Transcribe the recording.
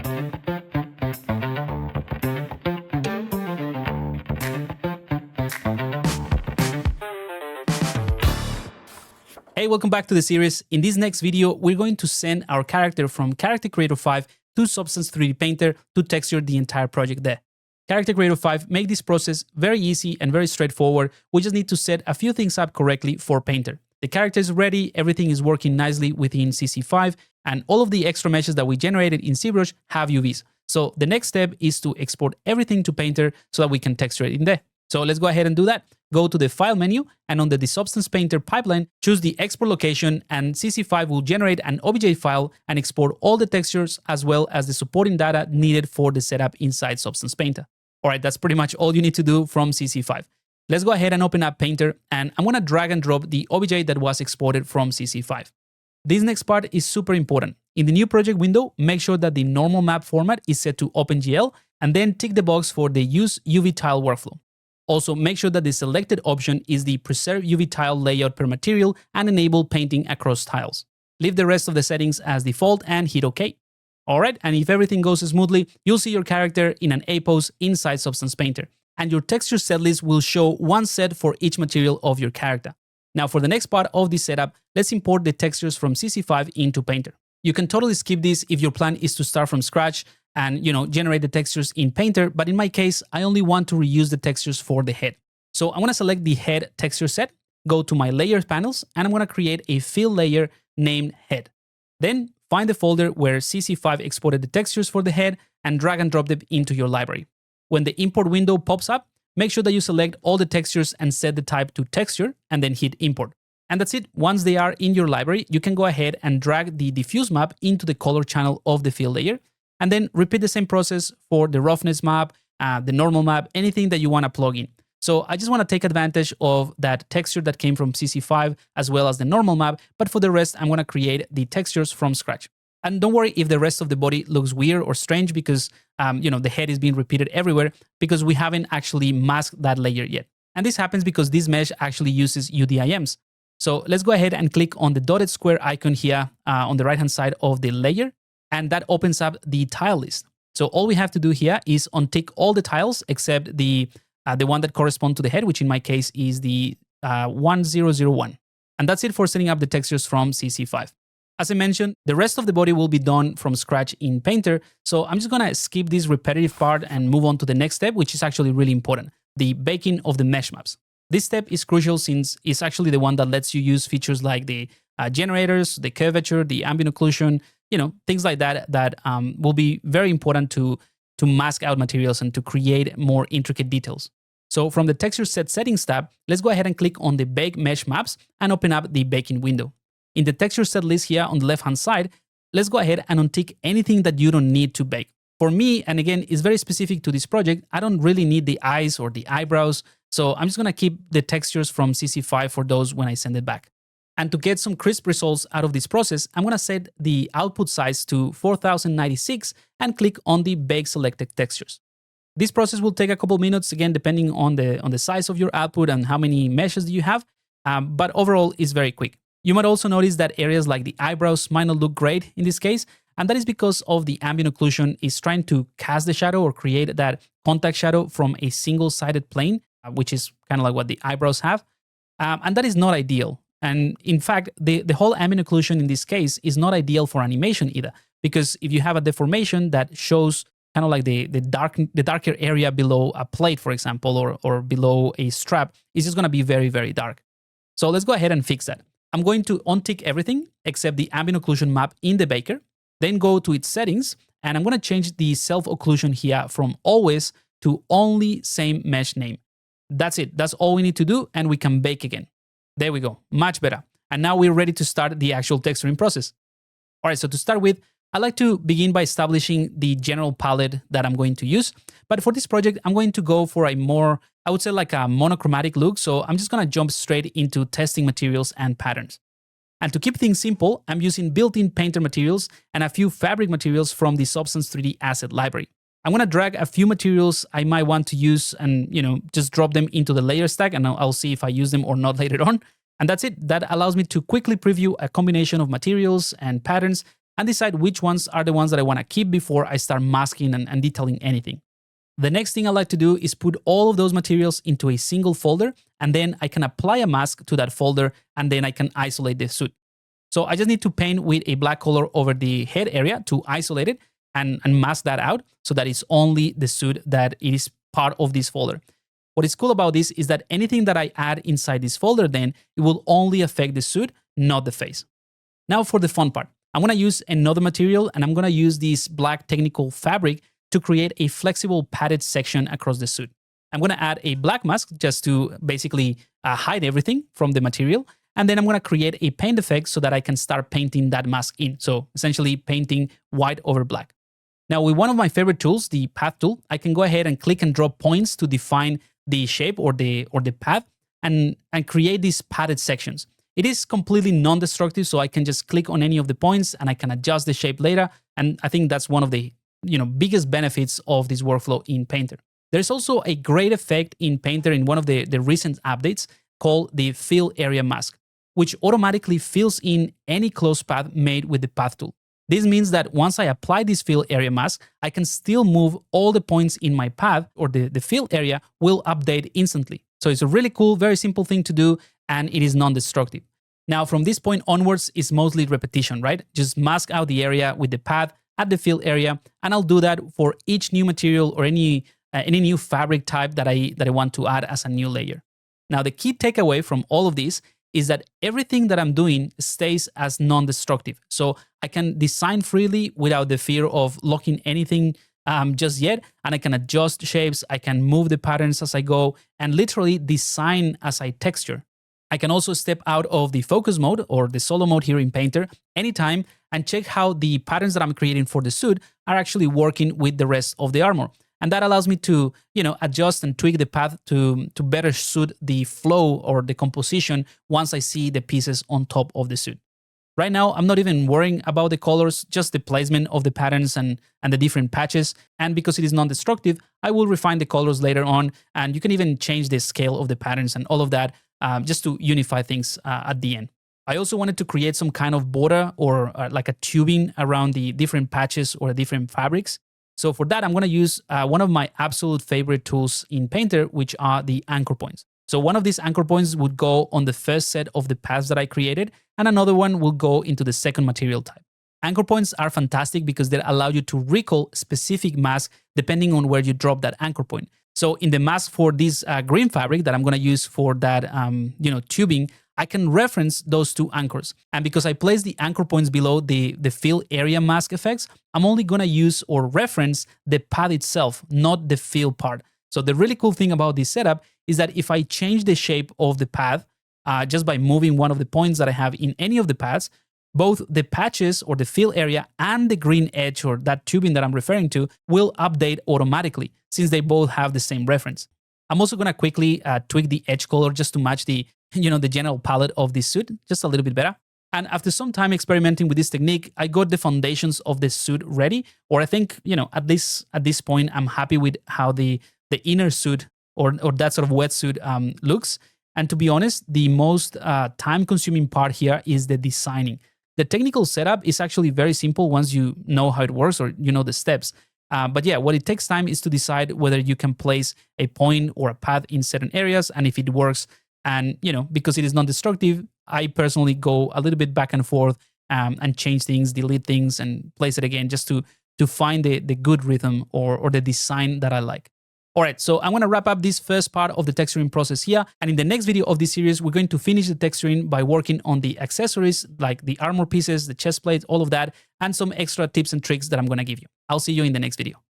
Hey, welcome back to the series. In this next video, we're going to send our character from Character Creator 5 to Substance 3D Painter to texture the entire project there. Character Creator 5 make this process very easy and very straightforward. We just need to set a few things up correctly for Painter. The character is ready, everything is working nicely within CC5, and all of the extra meshes that we generated in ZBrush have UVs. So the next step is to export everything to Painter so that we can texture it in there. So let's go ahead and do that. Go to the File menu, and under the Substance Painter pipeline, choose the export location, and CC5 will generate an OBJ file and export all the textures as well as the supporting data needed for the setup inside Substance Painter. All right, that's pretty much all you need to do from CC5. Let's go ahead and open up Painter, and I'm gonna drag and drop the OBJ that was exported from CC5. This next part is super important. In the new project window, make sure that the normal map format is set to OpenGL, and then tick the box for the Use UV Tile workflow. Also, make sure that the selected option is the Preserve UV Tile Layout per Material and enable painting across tiles. Leave the rest of the settings as default and hit OK. Alright, and if everything goes smoothly, you'll see your character in an A pose inside Substance Painter, and your texture setlist will show one set for each material of your character. Now for the next part of this setup, let's import the textures from CC5 into Painter. You can totally skip this if your plan is to start from scratch and generate the textures in Painter, but in my case, I only want to reuse the textures for the head. So I'm gonna select the head texture set, go to my layers panels, and I'm gonna create a fill layer named head. Then find the folder where CC5 exported the textures for the head and drag and drop them into your library. When the import window pops up, make sure that you select all the textures and set the type to texture and then hit import. And that's it. Once they are in your library, you can go ahead and drag the diffuse map into the color channel of the fill layer, and then repeat the same process for the roughness map, the normal map, anything that you want to plug in. So I just want to take advantage of that texture that came from CC5 as well as the normal map, but for the rest, I'm going to create the textures from scratch. And don't worry if the rest of the body looks weird or strange because the head is being repeated everywhere because we haven't actually masked that layer yet. And this happens because this mesh actually uses UDIMs. So let's go ahead and click on the dotted square icon here on the right-hand side of the layer, and that opens up the tile list. So all we have to do here is untick all the tiles except the one that corresponds to the head, which in my case is the 1001. And that's it for setting up the textures from CC5. As I mentioned, the rest of the body will be done from scratch in Painter, so I'm just gonna skip this repetitive part and move on to the next step, which is actually really important, the baking of the mesh maps. This step is crucial since it's actually the one that lets you use features like the generators, the curvature, the ambient occlusion, things like that will be very important to mask out materials and to create more intricate details. So from the Texture Set Settings tab, let's go ahead and click on the Bake Mesh Maps and open up the baking window. In the texture set list here on the left-hand side, let's go ahead and untick anything that you don't need to bake. For me, and again, it's very specific to this project, I don't really need the eyes or the eyebrows, so I'm just gonna keep the textures from CC5 for those when I send it back. And to get some crisp results out of this process, I'm gonna set the output size to 4096 and click on the Bake Selected Textures. This process will take a couple minutes, again, depending on the size of your output and how many meshes you have, but overall, it's very quick. You might also notice that areas like the eyebrows might not look great in this case, and that is because of the ambient occlusion is trying to cast the shadow or create that contact shadow from a single-sided plane, which is kind of like what the eyebrows have, and that is not ideal. And in fact, the whole ambient occlusion in this case is not ideal for animation either, because if you have a deformation that shows kind of like the darker area below a plate, for example, or below a strap, it's just going to be very, very dark. So let's go ahead and fix that. I'm going to untick everything except the ambient occlusion map in the Baker, then go to its settings, and I'm going to change the self-occlusion here from always to only same mesh name. That's it. That's all we need to do, and we can bake again. There we go. Much better. And now we're ready to start the actual texturing process. All right, so to start with, I'd like to begin by establishing the general palette that I'm going to use. But for this project, I'm going to go for a more, I would say like a monochromatic look. So I'm just going to jump straight into testing materials and patterns. And to keep things simple, I'm using built-in painter materials and a few fabric materials from the Substance 3D asset library. I'm going to drag a few materials I might want to use and, just drop them into the layer stack, and I'll see if I use them or not later on. And that's it. That allows me to quickly preview a combination of materials and patterns and decide which ones are the ones that I want to keep before I start masking and detailing anything. The next thing I like to do is put all of those materials into a single folder, and then I can apply a mask to that folder, and then I can isolate the suit. So I just need to paint with a black color over the head area to isolate it and mask that out so that it's only the suit that it is part of this folder. What is cool about this is that anything that I add inside this folder, then it will only affect the suit, not the face. Now for the fun part. I'm going to use another material, and I'm going to use this black technical fabric to create a flexible padded section across the suit. I'm going to add a black mask just to basically hide everything from the material. And then I'm going to create a paint effect so that I can start painting that mask in. So essentially painting white over black. Now with one of my favorite tools, the path tool, I can go ahead and click and drop points to define the shape or the path and create these padded sections. It is completely non-destructive, so I can just click on any of the points and I can adjust the shape later. And I think that's one of the biggest benefits of this workflow in Painter. There's also a great effect in Painter in one of the recent updates called the fill area mask, which automatically fills in any closed path made with the path tool. This means that once I apply this fill area mask, I can still move all the points in my path, or the fill area will update instantly. So it's a really cool, very simple thing to do, and it is non-destructive. Now from this point onwards, it's mostly repetition, right? Just mask out the area with the path at the fill area, and I'll do that for each new material or any new fabric type that I want to add as a new layer. Now the key takeaway from all of this is that everything that I'm doing stays as non-destructive. So I can design freely without the fear of locking anything just yet, and I can adjust shapes, I can move the patterns as I go, and literally design as I texture. I can also step out of the focus mode or the solo mode here in Painter anytime and check how the patterns that I'm creating for the suit are actually working with the rest of the armor. And that allows me to, adjust and tweak the path to better suit the flow or the composition once I see the pieces on top of the suit. Right now, I'm not even worrying about the colors, just the placement of the patterns and the different patches. And because it is non-destructive, I will refine the colors later on. And you can even change the scale of the patterns and all of that just to unify things at the end. I also wanted to create some kind of border or like a tubing around the different patches or different fabrics. So for that, I'm going to use one of my absolute favorite tools in Painter, which are the anchor points. So one of these anchor points would go on the first set of the paths that I created, and another one will go into the second material type. Anchor points are fantastic because they allow you to recall specific masks depending on where you drop that anchor point. So in the mask for this green fabric that I'm going to use for that tubing, I can reference those two anchors. And because I place the anchor points below the fill area mask effects, I'm only going to use or reference the path itself, not the fill part. So the really cool thing about this setup is that if I change the shape of the path just by moving one of the points that I have in any of the paths, both the patches or the fill area and the green edge or that tubing that I'm referring to will update automatically since they both have the same reference. I'm also going to quickly tweak the edge color just to match the general palette of this suit just a little bit better. And after some time experimenting with this technique, I got the foundations of the suit ready, or I think, at this point, I'm happy with how the inner suit or that sort of wetsuit looks. And to be honest, the most time-consuming part here is the designing. The technical setup is actually very simple once you know how it works or you know the steps. But yeah, what it takes time is to decide whether you can place a point or a path in certain areas and if it works. And, because it is non-destructive, I personally go a little bit back and forth and change things, delete things, and place it again just to find the good rhythm or the design that I like. All right, so I'm going to wrap up this first part of the texturing process here. And in the next video of this series, we're going to finish the texturing by working on the accessories, like the armor pieces, the chest plates, all of that, and some extra tips and tricks that I'm going to give you. I'll see you in the next video.